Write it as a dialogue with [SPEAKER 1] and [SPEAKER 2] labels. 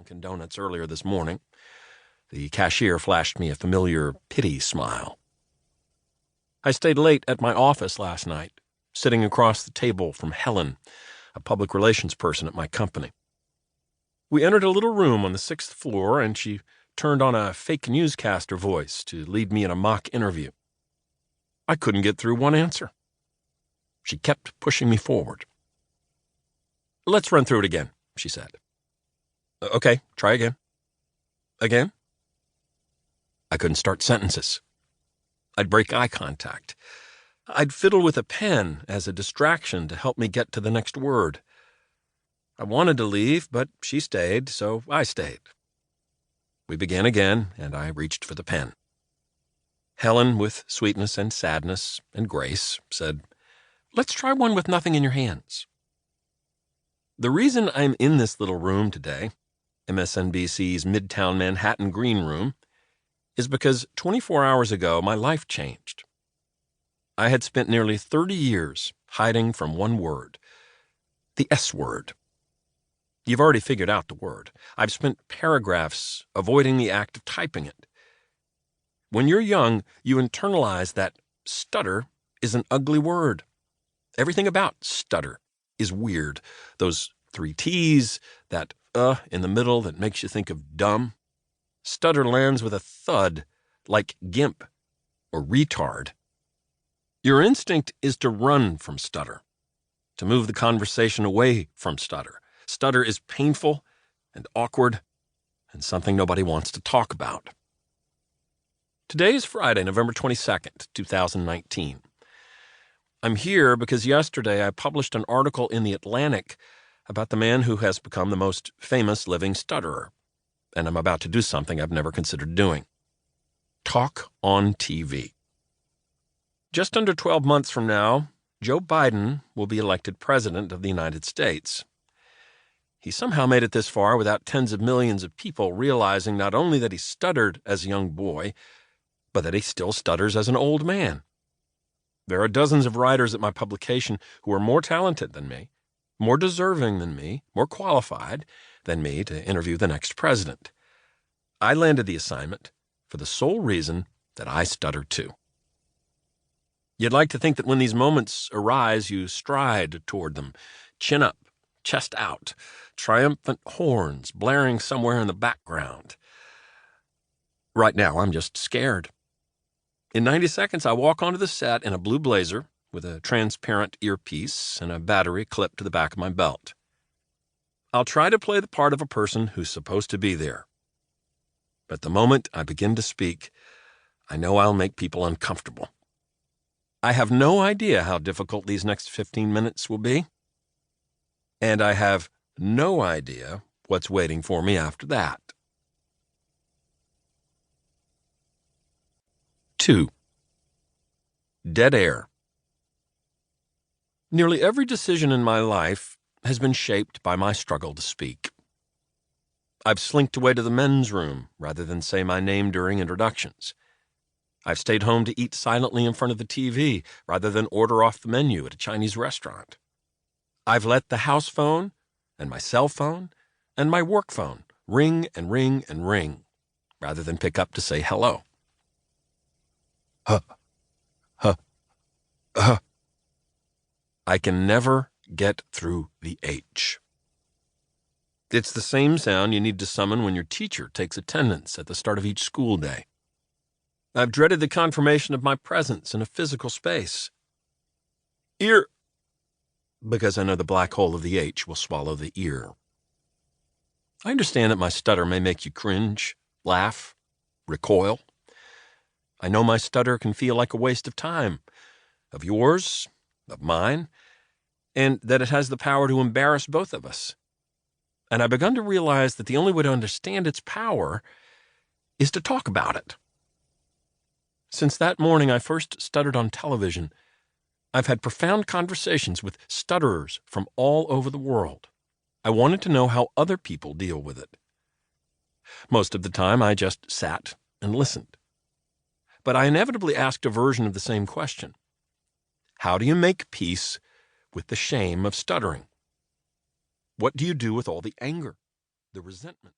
[SPEAKER 1] Dunkin' Donuts earlier this morning. The cashier flashed me a familiar pity smile. I stayed late at my office last night, sitting across the table from Helen, a public relations person at my company. We entered a little room on the 6th floor, and she turned on a fake newscaster voice to lead me in a mock interview. I couldn't get through one answer. She kept pushing me forward. "Let's run through it again," she said. "Okay, try again." "Again?" I couldn't start sentences. I'd break eye contact. I'd fiddle with a pen as a distraction to help me get to the next word. I wanted to leave, but she stayed, so I stayed. We began again, and I reached for the pen. Helen, with sweetness and sadness and grace, said, "Let's try one with nothing in your hands." The reason I'm in this little room today, MSNBC's Midtown Manhattan Green Room, is because 24 hours ago my life changed. I had spent nearly 30 years hiding from one word, the S word. You've already figured out the word. I've spent paragraphs avoiding the act of typing it. When you're young, you internalize that stutter is an ugly word. Everything about stutter is weird. Those 3 T's, that in the middle that makes you think of dumb. Stutter lands with a thud, like gimp or retard. Your instinct is to run from stutter, to move the conversation away from stutter. Stutter is painful and awkward and something nobody wants to talk about. Today is Friday, November 22nd, 2019. I'm here because yesterday I published an article in The Atlantic about the man who has become the most famous living stutterer, and I'm about to do something I've never considered doing. Talk on TV. Just under 12 months from now, Joe Biden will be elected President of the United States. He somehow made it this far without tens of millions of people realizing not only that he stuttered as a young boy, but that he still stutters as an old man. There are dozens of writers at my publication who are more talented than me, more deserving than me, more qualified than me to interview the next president. I landed the assignment for the sole reason that I stutter too. You'd like to think that when these moments arise, you stride toward them, chin up, chest out, triumphant horns blaring somewhere in the background. Right now, I'm just scared. In 90 seconds, I walk onto the set in a blue blazer with a transparent earpiece and a battery clipped to the back of my belt. I'll try to play the part of a person who's supposed to be there. But the moment I begin to speak, I know I'll make people uncomfortable. I have no idea how difficult these next 15 minutes will be. And I have no idea what's waiting for me after that. 2. Dead air. Nearly every decision in my life has been shaped by my struggle to speak. I've slinked away to the men's room rather than say my name during introductions. I've stayed home to eat silently in front of the TV rather than order off the menu at a Chinese restaurant. I've let the house phone and my cell phone and my work phone ring and ring and ring rather than pick up to say hello. I can never get through the H. It's the same sound you need to summon when your teacher takes attendance at the start of each school day. I've dreaded the confirmation of my presence in a physical space. Ear, because I know the black hole of the H will swallow the ear. I understand that my stutter may make you cringe, laugh, recoil. I know my stutter can feel like a waste of time, of yours, of mine, and that it has the power to embarrass both of us. And I've begun to realize that the only way to understand its power is to talk about it. Since that morning I first stuttered on television, I've had profound conversations with stutterers from all over the world. I wanted to know how other people deal with it. Most of the time I just sat and listened. But I inevitably asked a version of the same question. How do you make peace with the shame of stuttering? What do you do with all the anger, the resentment?